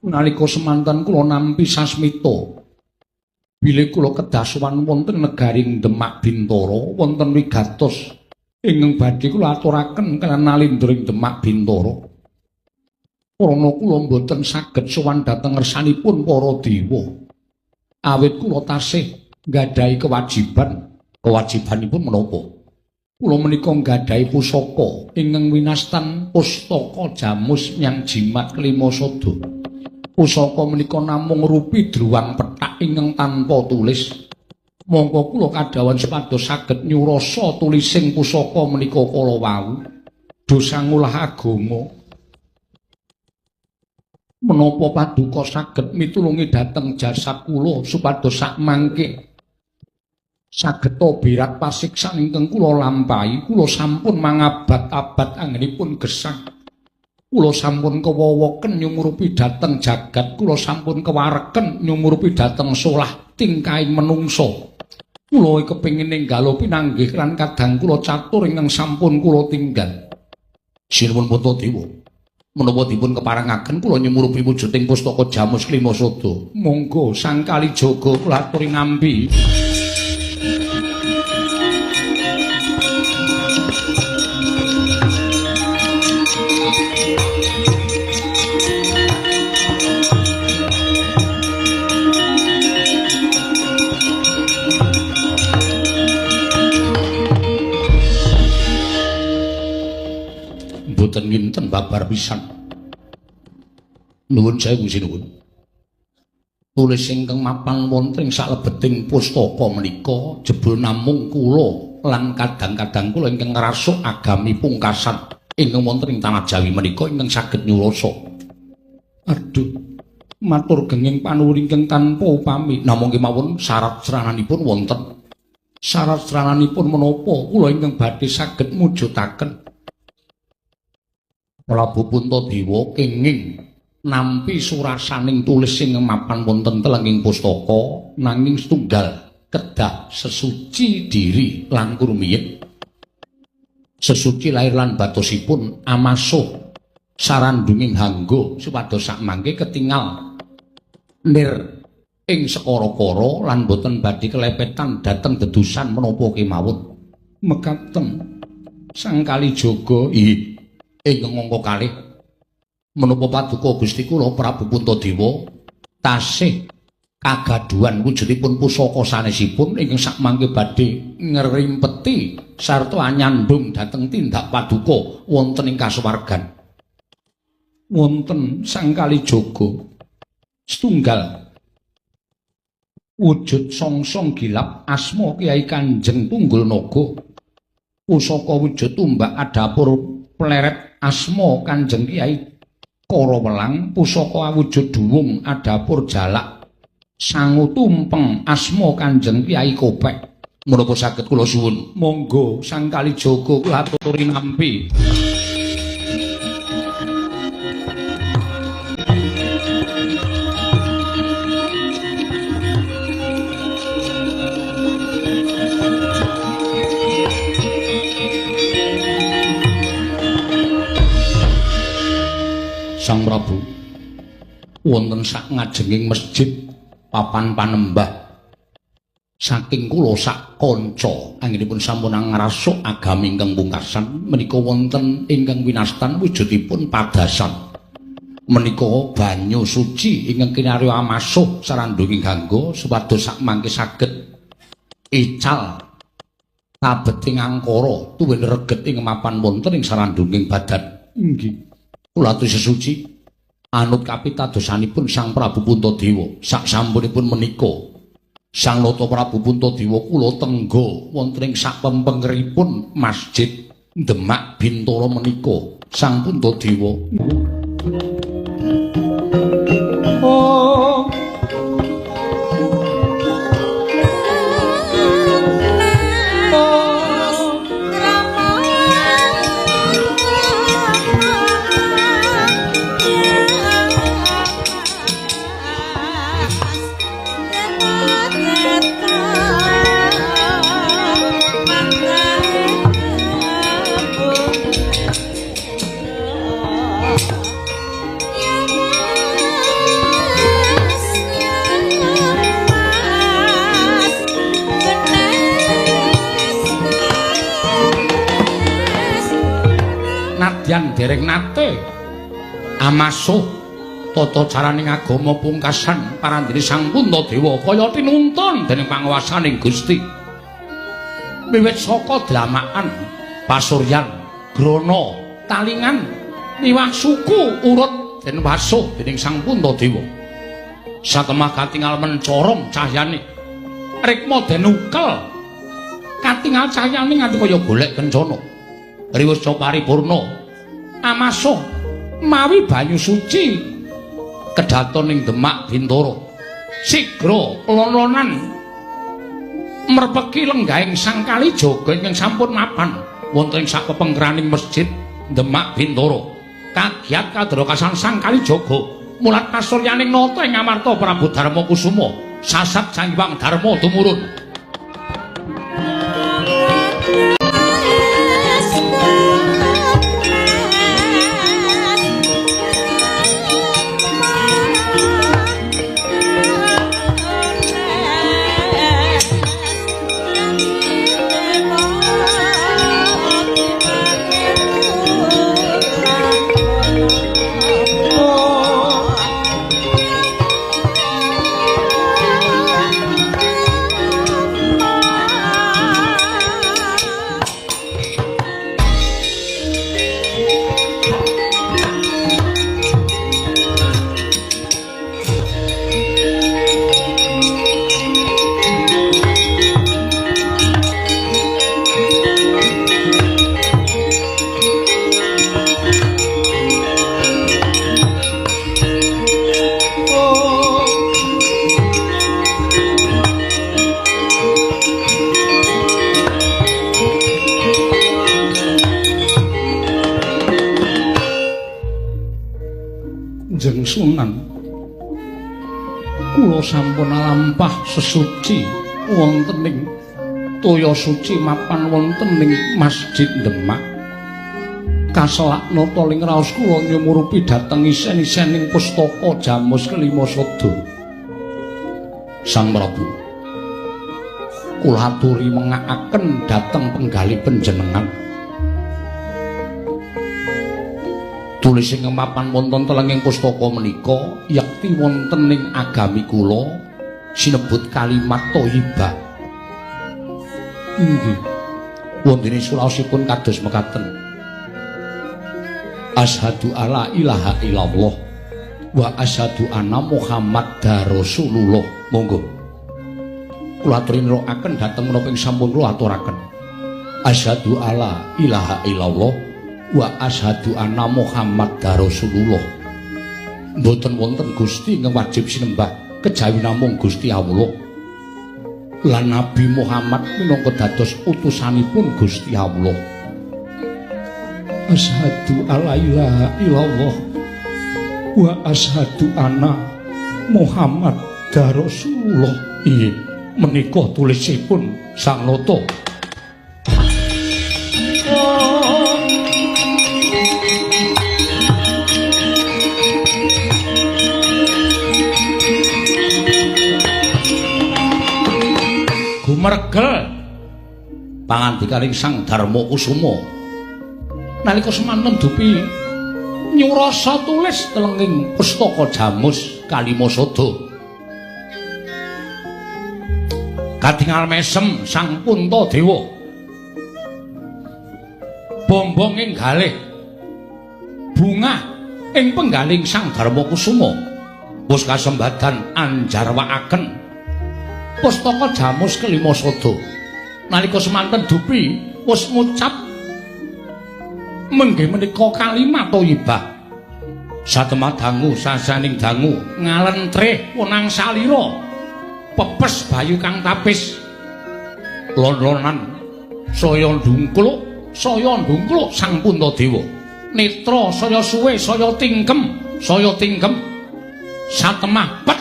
nalika semanten kula nampi sasmita bilih kula kedah sowan wonten negaring Demak Bintara wonten wigatos ingkang badhe kula aturaken kaliyan nalindring Demak Bintara. Prana kula boten saged sowan dhateng ngersanipun para dewa. Awit kula tasih nggadahi kewajibanipun menapa? Kula menika nggadahi pusaka ingkang winastan pustaka Jamus Nyang Jimat Kelima Sada. Pusaka menika namung rupi druwang pethak ingkang tanpa tulis. Monggo kula kadhawan supados saged nyurasa tulising pusaka menika kala wau. Dosa ngulah agama. Menapa paduka saged mitulungi dhateng jasad kula supados sak mangke sageta birat pasiksan ingkang kula lampahi. Kula sampun mangabad-abad anggenipun gesang. Kula sampun kewawoken nyumurupi dhateng jagat. Kula sampun kewareken nyumurupi dhateng solah tingkahing manungsa. Kula kepengin ninggalo pinanggih lan kadang kula catur ingkang sampun kula tinggal. Sinuwun Puntadewa, menapa dipun keparengaken kula nyumurupi wujuding pustaka Jamus Kelima Sada. Monggo Sang Kalijaga kula aturi nampi. Boten nginten babar pisan. Nuwun sewu sinuwun. Tulis ingkang mapan wonten ing salebeting pustaka menika jebul namung kula lan kadang-kadang kula ingkang ngrasuk agami pungkasan ingkang wonten ing tanah Jawi menika ingkang saged nyurasa. Aduh, matur genging panuwun ingkang tanpa upami. Namung kemawon syarat srananipun wonten. Syarat srananipun menapa kula ingkang badhe saged mujudaken. Prabu Puntadewa kenging nampi surasaning tulis ing mapan wonten telenging pustaka nanging setunggal kedah sesuci diri lan rumiyin. Sesuci lair lan batosipun amasuh sarandunging hangga supados sakmangke ketingal nir ing sekara-kara lan boten badhe kelepetan dhateng dedusan menapa kemawon. Mekaten Sang Kalijaga ingkang angka kalih menapa paduka Gusti kula Prabu Puntadewa tasih kagaduhan wujudipun pusaka sanesipun ingkang sakmangke badhe ngrimpeti sarta anyandung dhateng tindak paduka wonten ing kasuwargan. Wonten Sang Kalijaga setunggal wujud songsong gilap asma Kyai Kanjeng Tunggul Naga. Pusaka wujud tumbak adapur pleret asma Kanjeng Kyai Karawelang. Pusaka awujud duwung adapur jalak sangu tumpeng asma Kanjeng Kyai Kopek. Menapa saged kula suwun? Monggo Sang Kalijaga kula aturi nampi. Sang Prabu, wonten sak ngajenging masjid papan panembah saking kula sak kanca anggenipun sampun ngrasuk agami ingkang pungkasan menika wonten ingkang winastan wujudipun padasan. Menika banyu suci ingkang kinarya amasuh sarandunging gangga supados sakmangke saged ical kabeting angkara tuwin reget ing mapan wonten ing sarandunging badan. Nggih. Kula aturi sesuci anut kapitadosanipun Sang Prabu Puntadewa. Sak sampunipun menika Sang Nata Prabu Puntadewa kula tengga wonten ing sapempengeripun Masjid Demak Bintara menika. Sang Puntadewa oh Oh kadadian dereng nate amasuh tata caraning agama pungkasan parandene Sang Puntadewa kaya tinuntun dening panguwasaning Gusti. Wiwit saka dlamaan pasuryan grana talingan liwah suku urut den wasuh dening Sang Puntadewa. Satemah katingal mencorong cahyane rikma den ukel katingal cahyane nganti kaya golek kencana. Riwasa paripurna amasuh mawi banyu suci kedaton ing Demak Bintara. Sigra lon-lonan merpeki lenggahing Sang Kalijaga ingkang sampun mapan wonten ing sakepengkeraning masjid Demak Bintara. Kagiat kadrokasan Sang Kalijaga mulat pasuryaning nata ing Amarta Prabu Darma Kusuma sasat Sang Hyang Darma tumurun. Sunan kula sampun lampah sesuci wonten ing toya suci mapan wonten ing Masjid Demak. Kaselak nata ling raos kula nyumurupi dhateng isen-isening pustaka Jamus Kelima Sada. Sang Prabu kula aturi mengakaken dhateng penggali panjenengan. Tulis ing mapan wonten telenging pustaka menika yakti wonten ing agami kula sinebut kalimat thayyibah. Inggih. Wonten suraosipun kados mekaten. Asyhadu alla ilaha illallah wa asyhadu anna Muhammadar Rasulullah. Monggo. Kula aturi nirakaken dhateng menapa ing sampun kula aturaken. Asyhadu alla ilaha illallah wa asyhadu anna Muhammadar Rasulullah. Mboten wonten Gusti ingkang wajib sinembah kejawi namung Gusti Allah. Lan Nabi Muhammad minangka dados utusanipun Gusti Allah. Asyhadu alla ilaha illallah wa asyhadu anna Muhammadar Rasulullah. Inggih, menika tulisipun Sang Nata. Mergel pangandikaning Sang Darma Kusuma nalika semanten dupi nyurasa tulis telenging pustaka Jamus Kalima Sada. Katingal mesem Sang Puntadewa bombong ing galih bunga ing penggaling Sang Darma Kusuma wis kasembadan anjarwakaken pustaka Jamus Kelima Sada. Nalika semanten dupi wis ngucap menggih menika kalimat thayyibah. Satemah dangu sasaning dangu ngalentrih wenang salira pepes bayu kang tapis lon-lonan saya ndungkluk Sang Puntadewa. Netra saya suwe saya tingkem satemah pet